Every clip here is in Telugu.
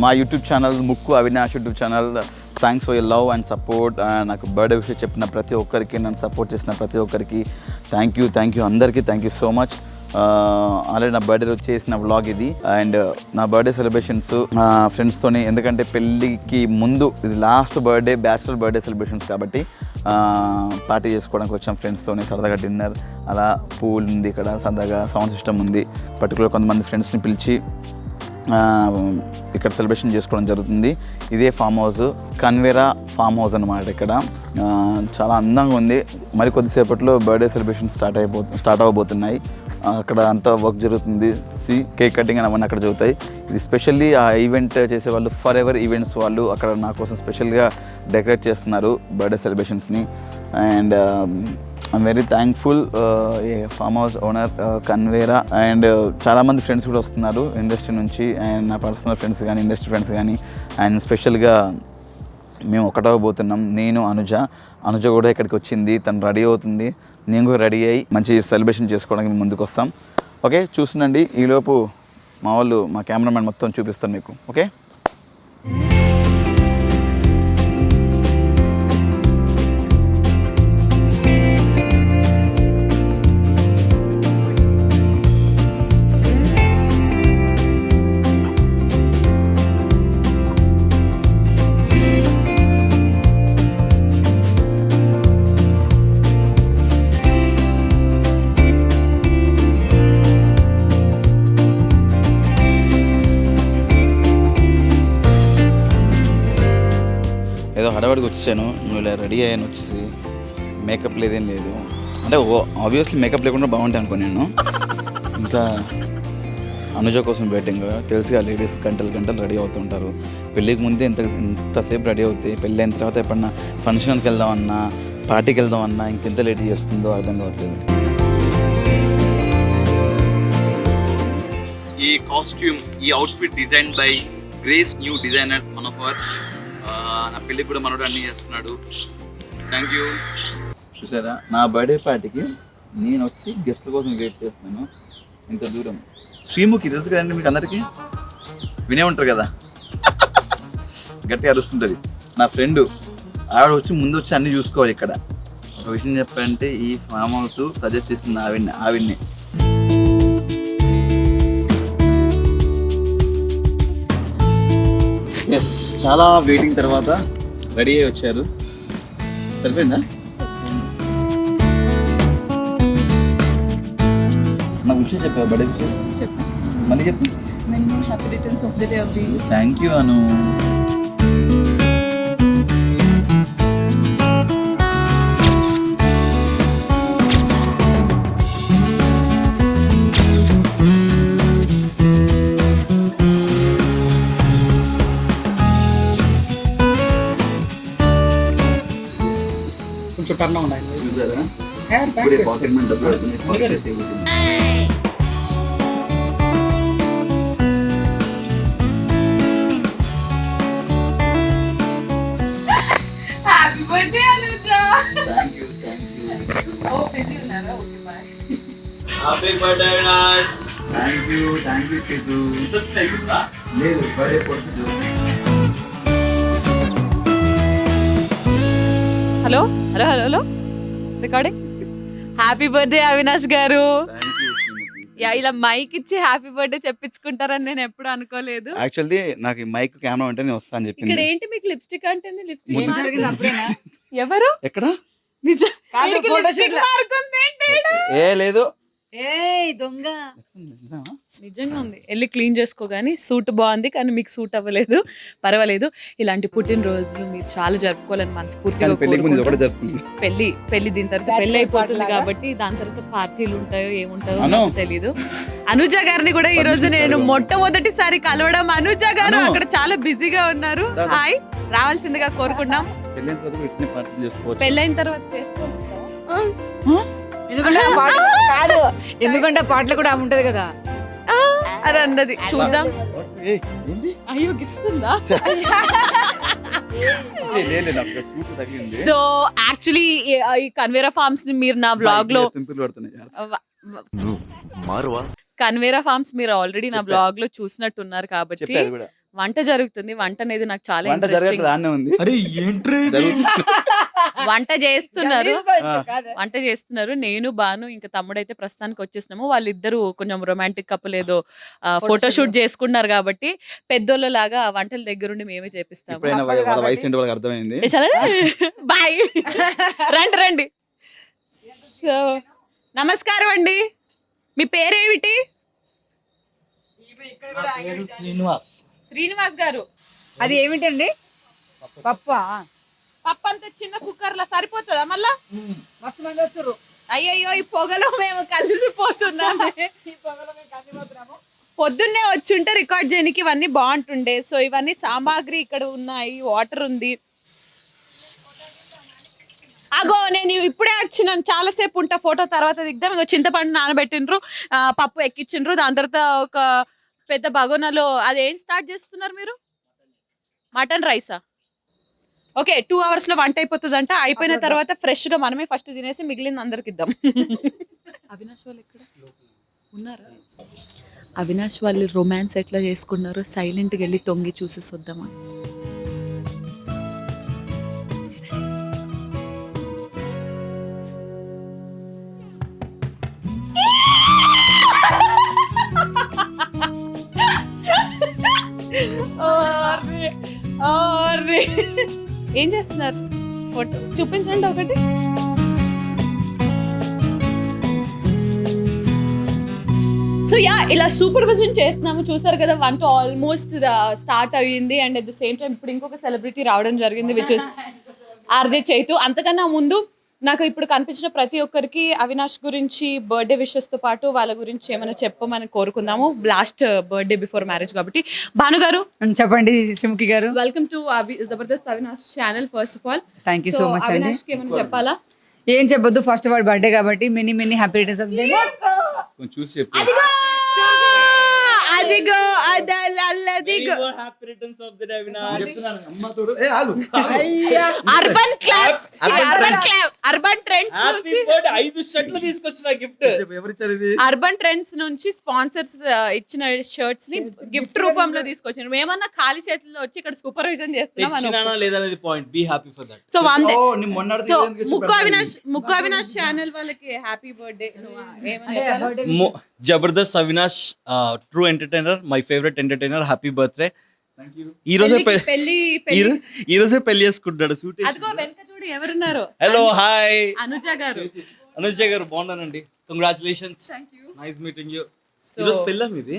మా యూట్యూబ్ ఛానల్ ముక్కు Avinash YouTube channel. Thanks for your love and support. నాకు బర్త్డే విషయం చెప్పిన ప్రతి ఒక్కరికి, నన్ను సపోర్ట్ చేసిన ప్రతి ఒక్కరికి థ్యాంక్ యూ అందరికీ. Thank you so much. Already నా బర్త్డే రోజు చేసిన వ్లాగ్ ఇది. అండ్ నా బర్త్డే సెలబ్రేషన్స్ నా ఫ్రెండ్స్తోనే, ఎందుకంటే పెళ్ళికి ముందు ఇది last birthday, bachelor birthday celebrations కాబట్టి పార్టీ చేసుకోవడానికి వచ్చాం ఫ్రెండ్స్తోనే. సరదాగా డిన్నర్, అలా పూల్ ఉంది ఇక్కడ, సరదాగా సౌండ్ సిస్టమ్ ఉంది. పర్టికులర్ కొంతమంది ఫ్రెండ్స్ని పిలిచి ఇక్కడ సెలబ్రేషన్ చేసుకోవడం జరుగుతుంది. ఇదే ఫామ్ హౌస్, కన్వేరా ఫామ్ హౌస్ అన్నమాట. ఇక్కడ చాలా అందంగా ఉంది. మరి కొద్దిసేపట్లో బర్త్డే సెలబ్రేషన్ స్టార్ట్ అవ్వబోతున్నాయి. అక్కడ అంతా వర్క్ జరుగుతుంది. కేక్ కటింగ్ అని అవన్నీ అక్కడ జరుగుతాయి. ఇది స్పెషల్లీ ఆ ఈవెంట్ చేసేవాళ్ళు ఫర్ ఎవర్ ఈవెంట్స్ వాళ్ళు అక్కడ నా కోసం స్పెషల్గా డెకరేట్ చేస్తున్నారు బర్త్డే సెలబ్రేషన్స్ని. And I'm very thankful farm house owner Kanvera. And చాలామంది ఫ్రెండ్స్ కూడా వస్తున్నారు ఇండస్ట్రీ నుంచి, అండ్ నా పర్సనల్ ఫ్రెండ్స్ కానీ, ఇండస్ట్రీ ఫ్రెండ్స్ కానీ. అండ్ స్పెషల్గా మేము ఒకటవబోతున్నాం, నేను అనుజ కూడా ఇక్కడికి వచ్చింది. తను రెడీ అవుతుంది, నేను కూడా రెడీ అయ్యి మంచి సెలబ్రేషన్ చేసుకోవడానికి ముందుకు వస్తాం. ఓకే, చూస్తుండండి. ఈలోపు మా కెమెరామెన్ మొత్తం చూపిస్తాను మీకు. ఓకే, ఏదో హడావడికి వచ్చాను. నువ్వు ఇలా రెడీ అయ్యాను, వచ్చేసి మేకప్ లేదేం లేదు. అంటే ఆబ్వియస్లీ మేకప్ లేకుండా బాగుంటాయి అనుకో నేను. ఇంకా అనుజ కోసం వెయిటింగ్. తెలుసుగా లేడీస్ గంటలు రెడీ అవుతుంటారు. పెళ్ళికి ముందే ఇంతసేపు రెడీ అవుతాయి. పెళ్ళి అయిన తర్వాత ఎప్పుడన్నా ఫంక్షన్కి వెళ్దామన్నా, పార్టీకి వెళ్దామన్నా ఇంకెంత లేట్ చేస్తుందో అర్థం కావట్లేదు. ఈ కాస్ట్యూమ్, ఈ outfit design by grace new designers Manohar. నా పెళ్ళికి కూడా మనోడు అన్నీ చేస్తున్నాడు. Thank you. చూసారా, నా బర్త్డే పార్టీకి నేను వచ్చి గెస్ట్ల కోసం వెయిట్ చేస్తున్నాను ఇంత దూరం. శ్రీముఖి తెలుసు కదండి మీకు అందరికీ, వినే ఉంటారు కదా, గట్టిగా అరుస్తుంటుంది. నా ఫ్రెండ్ ఆవిడ వచ్చి ముందు వచ్చి అన్నీ చూసుకోవాలి. ఇక్కడ ఒక విషయం చెప్పాలంటే ఈ ఫామ్ హౌస్ సజెస్ట్ చేస్తుంది ఆవిడ్ని. ఎస్, చాలా వెయిటింగ్ తర్వాత రెడీ అయ్యి వచ్చారు. సరిపోయిందా? నాకు విషయం చెప్పా, బర్త్డే విషయం చెప్పు, మళ్ళీ చెప్పు. Happy returns of the day Abbi. Thank you Anu. కొంచెం టర్న్ ఉన్నాయి. Happy birthday Anuja. Happy birthday Avinash. Thank you Chidu. లేదు బర్త్డే పొద్దు. Hello recording. Happy birthday Avinash garu. ఇలా మైక్ ఇచ్చి హ్యాపీ బర్త్డే చెప్పించుకుంటారని నేను ఎప్పుడు అనుకోలేదు. యాక్చువల్లీ నాకు మైక్ కెమెరా అంటే నేను వస్తాను చెప్పింది. ఇక్కడ ఏంటి మీకు లిప్స్టిక్ అంటే? లిప్స్టిక్ ఎవరు? ఎక్కడ? ఏ లేదు, దొంగ నిజంగా ఉంది. వెళ్ళి క్లీన్ చేసుకో. కానీ సూట్ బాగుంది, కానీ మీకు సూట్ అవ్వలేదు. పర్వాలేదు, ఇలాంటి పుట్టినరోజులు మీరు చాలా జరుపుకోవాలని మనస్ఫూర్తిగా. పెళ్లి దీని తర్వాత పెళ్లి అయిపోతుంది కాబట్టి దాని తర్వాత పార్టీలు ఉంటాయో ఏముంటాయో నాకు తెలీదు. అనుజ గారిని కూడా ఈ రోజు నేను మొట్టమొదటిసారి కలవడం. అనుజ గారు అక్కడ చాలా బిజీగా ఉన్నారు. హాయ్, రావాల్సిందిగా కోరుకున్నాం. పెళ్ళైన తర్వాత చేసుకోవచ్చు. ఎందుకంటే పాటలు కూడా ఉంటది కదా, అది అన్నది చూద్దాం. అయ్యో గిస్తుందా? సో యాక్చువల్లీ ఈ కన్వేరా ఫార్మ్స్ మీరు నా బ్లాగ్ లో కన్వేరా ఫార్మ్స్ మీరు ఆల్రెడీ నా బ్లాగ్ లో చూసినట్టున్నారు కాబట్టి వంట జరుగుతుంది. వంట అనేది నాకు చాలా వంట ఇంట్రెస్టింగ్. జరగట్లేదు, ఆడనే ఉంది. అరే ఏంట్రీ వంట చేస్తున్నారు. నేను బాను ఇంకా తమ్ముడైతే ప్రస్తుతానికి వచ్చేసినాము. వాళ్ళిద్దరు కొంచెం రొమాంటిక్ కపుల్ ఏదో ఫోటోషూట్ చేసుకున్నారు కాబట్టి పెద్దోళ్ళ లాగా వంటల దగ్గరుండి మేమే చేపిస్తాము. ఇప్పుడైనా వాళ్ళ వయసు ఏంటి వాళ్ళకి అర్థమైంది. బాయ్ రండి. సో నమస్కారం అండి, మీ పేరేమిటి? శ్రీనివాస్ గారు. అది ఏమిటండి? పప్పా? పప్పు అంత చిన్న కుక్కర్ లో సరిపోతుందా? మళ్ళా మస్తు మంది వస్తారు. అయ్యయ్యో, ఈ పొగలో మేము కలిసిపోతున్నాము. పొద్దున్నే వచ్చుంటే రికార్డ్ చేయడానికి ఇవన్నీ బాగుంటుండే. సో ఇవన్నీ సామాగ్రి ఇక్కడ ఉన్నాయి. వాటర్ ఉంది. అగో నేను ఇప్పుడే వచ్చినాను, చాలాసేపు ఉంటా. ఫోటో తర్వాత దిద్దాం. ఇంకో చింతపండు నానబెట్టిండ్రు, పప్పు ఎక్కించిండ్రు. దాని తర్వాత ఒక పెద్ద బగోనాలో అదేం స్టార్ట్ చేస్తున్నారు మీరు? మటన్ రైసా? ఓకే, 2 hours లో వంట అయిపోతుందంట. అయిపోయిన తర్వాత ఫ్రెష్ గా మనమే ఫస్ట్ తినేసి మిగిలింది అందరికి ఇద్దాం. అవినాష్ వాళ్ళు ఎక్కడ ఉన్నారా? అవినాష్ వాళ్ళు రొమాన్స్ ఎట్లా చేసుకున్నారో సైలెంట్గా వెళ్ళి తొంగి చూసేసి వద్దామా? ఏం చేస్తున్నారు? ఫోటో చూపించండి ఒకటి. సో యా, ఇలా సూపర్విజన్ చేస్తున్నాము. చూసారు కదా, వంట ఆల్మోస్ట్ స్టార్ట్ అయ్యింది. And at the same time ఇప్పుడు ఇంకొక సెలబ్రిటీ రావడం జరిగింది, విచ్ ఇస్ ఆర్జే చైతు. అంతకన్నా ముందు నాకు ఇప్పుడు కనిపించిన ప్రతి ఒక్కరికి అవినాష్ గురించి బర్త్డే విషెస్తో పాటు వాళ్ళ గురించి ఏమైనా చెప్పమని కోరుకుందాము. లాస్ట్ బర్త్డే బిఫోర్ మ్యారేజ్ కాబట్టి. భాను గారు చెప్పండి. శ్రీముఖి గారు, welcome to Jabardasth Avinash channel. First of all thank you so much అండి. అవినాష్కి ఏమైనా చెప్పాలా? ఏం చెప్పొద్దు, ఫస్ట్ వాడు బర్త్డే కాబట్టి many happy returns of the day. కొంచెం చూసి చెప్పు. అదిగో అదిగో అర్బన్ క్లాప్స్, అర్బన్ ట్రెండ్స్ నుంచి 5 షర్ట్లు తీసుకొచ్చిన గిఫ్ట్ అర్బన్ ట్రెండ్స్ నుంచి స్పాన్సర్స్ ఇచ్చిన షర్ట్స్ ని గిఫ్ట్ రూపంలో తీసుకొచ్చారు. మేమన్నా ఖాళీ చేతుల్లో వచ్చి ఇక్కడ సూపర్విజన్ చేస్తున్నాం లేదనేది point. Be happy for that. So so ముక్కు అవినాష్ ఛానల్ వాళ్ళకి happy birthday. Jabardasth Avinash, true entertainer, my favourite entertainer. Happy birthday. ఈ రోజే పెళ్లి చేసుకుంటాడు. అదిగో వెనక చూడు ఎవరున్నారు. హలో, హాయ్ అనుజ గారు. అనుజ గారు బాగున్నానండి. Congratulations, nice meeting you. ఈరోజు పెళ్ళా మీది?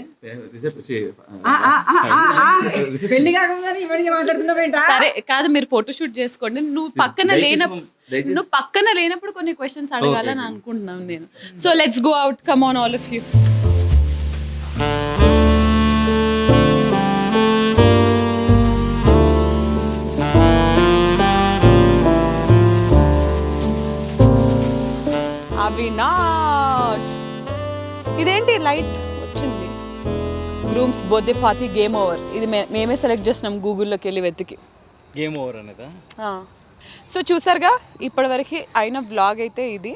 పెళ్లి కాకుండా ఇవన్నీ మాట్లాడుతున్నావేంటా? సరే కాదు, మీరు ఫోటోషూట్ చేసుకోండి. నువ్వు పక్కన లేనప్పుడు కొన్ని క్వశ్చన్స్ అడగాలని అనుకుంటున్నాను నేను. So let's go out, come on all of you. Avinash, ఇదేంటి లైట్ వచ్చింది? Groom's birthday party game over. ఇది మేమే సెలెక్ట్ చేసినాం గూగుల్లోకి వెళ్ళి వెతికి. Game over అనేదా? సో చూసారుగా, ఇప్పటివరకు అయిన వ్లాగ్ అయితే ఇది.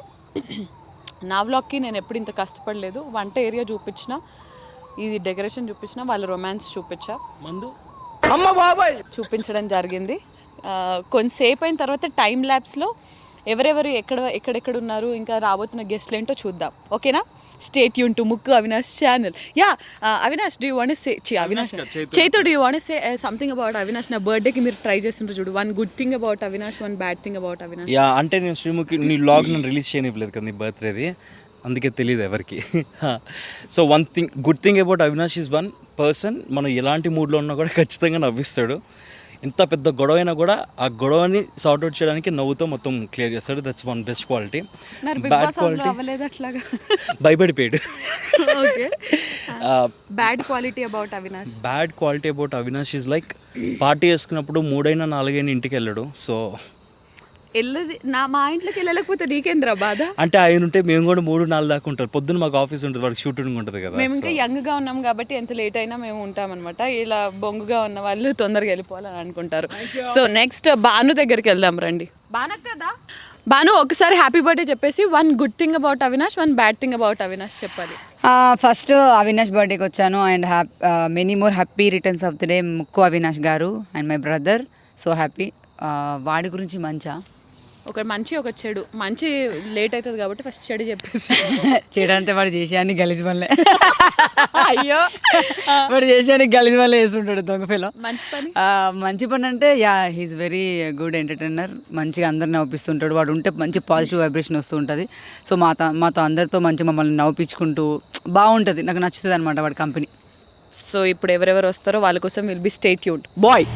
నా వ్లాగ్కి నేను ఎప్పుడు ఇంత కష్టపడలేదు. వంట ఏరియా చూపించిన, ఇది డెకరేషన్ చూపించిన, వాళ్ళ రొమాన్స్ చూపించడం జరిగింది. కొంతసేపు అయిన తర్వాత టైం ల్యాబ్స్లో ఎవరెవరు ఎక్కడెక్కడ ఉన్నారు, ఇంకా రాబోతున్న గెస్ట్లు ఏంటో చూద్దాం. ఓకేనా? స్టే ట్యూన్ టు ముక్కు Avinash channel. Yeah, Avinash, do you want say Chaitu, do you want say something about Avinash? నా బర్త్డేకి మీరు ట్రై చేస్తుంటారు చూడు, one good thing about Avinash, one bad thing about Avinash. Yeah, అంటే నేను శ్రీముఖి నీ వ్లాగ్ నన్ను రిలీజ్ చేయనివ్వలేదు కదా నీ బర్త్డేది, అందుకే తెలియదు ఎవరికి. So good thing about Avinash is one person, మనం ఎలాంటి మూడ్లో ఉన్నా కూడా ఖచ్చితంగా నవ్విస్తాడు. ఎంత పెద్ద గొడవ అయినా కూడా ఆ గొడవని సార్ట్ అవుట్ చేయడానికి నవ్వుతో మొత్తం క్లియర్ చేస్తాడు. That's one best quality. Bad quality భయపడిపోయాడు. Bad quality about Avinash is like party చేసుకున్నప్పుడు 3 అయినా 4 అయినా ఇంటికి వెళ్ళడు. సో మా ఇంట్లోకి వెళ్ళలేకపోతే నీకేంద్రా బాధ? అంటే ఆయన ఉంటే మేము కూడా 3-4 దాకా ఉంటారు. పొద్దున్న మాకు ఆఫీస్ ఉంటుంది, వాడికి షూటింగ్ ఉంటుంది కదా. మేము ఇంకా యంగ్గా ఉన్నాం కాబట్టి ఎంత లేట్ అయినా మేము ఉంటామన్నమాట. ఇలా బొంగుగా ఉన్న వాళ్ళు తొందరగా వెళ్ళిపోవాలని అనుకుంటారు. సో నెక్స్ట్ భాను దగ్గరికి వెళ్దాం రండి. భాను, ఒకసారి హ్యాపీ బర్త్డే చెప్పేసి one good thing about Avinash, one bad thing about Avinash చెప్పాలి. ఫస్ట్ అవినాష్ బర్త్డేకి వచ్చాను and many more happy returns of the day ముక్కు అవినాష్ గారు and my brother. So happy. వాడి గురించి మంచా ఒక మంచి ఒక చెడు. మంచి లేట్ అవుతుంది కాబట్టి ఫస్ట్ చెడు చెప్పేసి. చేయడంతే వాడు చేసేయాన్ని గలీజ్ వల్లే. అయ్యో వాడు చేసేయాన్ని గలీజ్ వల్లే వేస్తుంటాడు దొంగ పిల్ల. మంచి పని మంచి పని అంటే హీస్ వెరీ గుడ్ ఎంటర్టైనర్. మంచిగా అందరిని నవ్విస్తుంటాడు. వాడు ఉంటే మంచి పాజిటివ్ వైబ్రేషన్ వస్తూ ఉంటుంది. సో మాతో అందరితో మంచి మమ్మల్ని నవ్వించుకుంటూ బాగుంటుంది. నాకు నచ్చుతుంది అనమాట వాడి కంపెనీ. సో ఇప్పుడు ఎవరెవరు వస్తారో వాళ్ళ కోసం will be stay tuned. Bye.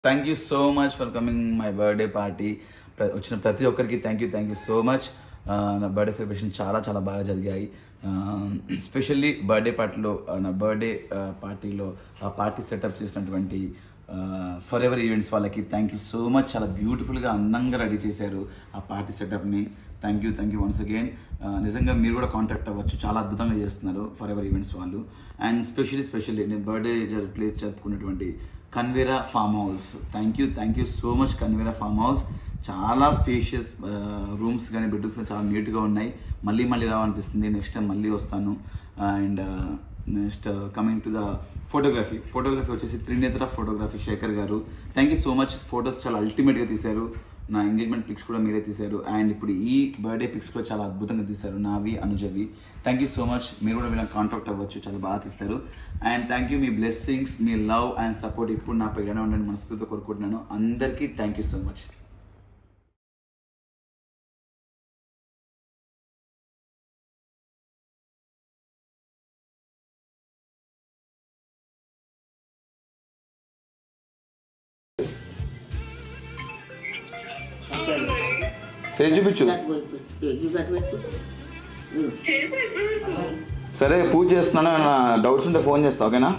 Thank you so much for coming my birthday party. వచ్చిన ప్రతి ఒక్కరికి థ్యాంక్ యూ సో మచ్. నా బర్త్డే సెలబ్రేషన్ చాలా బాగా జరిగాయి. ఎస్పెషల్లీ బర్త్డే పార్టీలో నా బర్త్డే పార్టీలో ఆ పార్టీ సెటప్ చేసినటువంటి ఫర్ ఎవర్ ఈవెంట్స్ వాళ్ళకి థ్యాంక్ యూ సో మచ్. చాలా బ్యూటిఫుల్గా అందంగా రెడీ చేశారు ఆ పార్టీ సెటప్ని. Thank you once again. నిజంగా మీరు కూడా కాంటాక్ట్ అవ్వచ్చు. చాలా అద్భుతంగా చేస్తున్నారు ఫర్ ఎవర్ ఈవెంట్స్ వాళ్ళు. అండ్ స్పెషల్లీ నేను బర్త్డే ప్లేస్ జరుపుకున్నటువంటి Kanvera farm house. Thank you so much Kanvera farm house. చాలా స్పేషియస్ రూమ్స్ కానీ బెడ్రూమ్స్ కానీ చాలా నీట్గా ఉన్నాయి. మళ్ళీ రావాలనిపిస్తుంది. నెక్స్ట్ టైం మళ్ళీ వస్తాను. And next coming to the photography వచ్చేసి త్రినేత్ర ఫోటోగ్రఫీ శేఖర్ గారు. Thank you so much. Photos చాలా అల్టిమేట్గా తీశారు. నా ఎంగేజ్మెంట్ పిక్స్ కూడా మీరే తీశారు. అండ్ ఇప్పుడు ఈ బర్త్డే పిక్స్ కూడా చాలా అద్భుతంగా తీశారు, నావి అనుజవి. Thank you so much. మీరు కూడా వీళ్ళని కాంటాక్ట్ అవ్వచ్చు, చాలా బాగా తీస్తారు. And thank you. మీ బ్లెస్సింగ్స్, మీ లవ్ అండ్ సపోర్ట్ ఇప్పుడు నాపై ఇలానే ఉండండి మనస్ఫూర్తితో కోరుకుంటున్నాను. అందరికీ thank you so much. Face చూపించు. సరే పూజ చేస్తున్నాను. ఏమైనా డౌట్స్ ఉంటే ఫోన్ చేస్తా, ఓకేనా?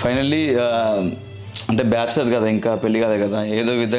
ఫైనల్లీ అంటే బ్యాచులర్ కదా, ఇంకా పెళ్ళి కాదు కదా, ఏదో విధంగా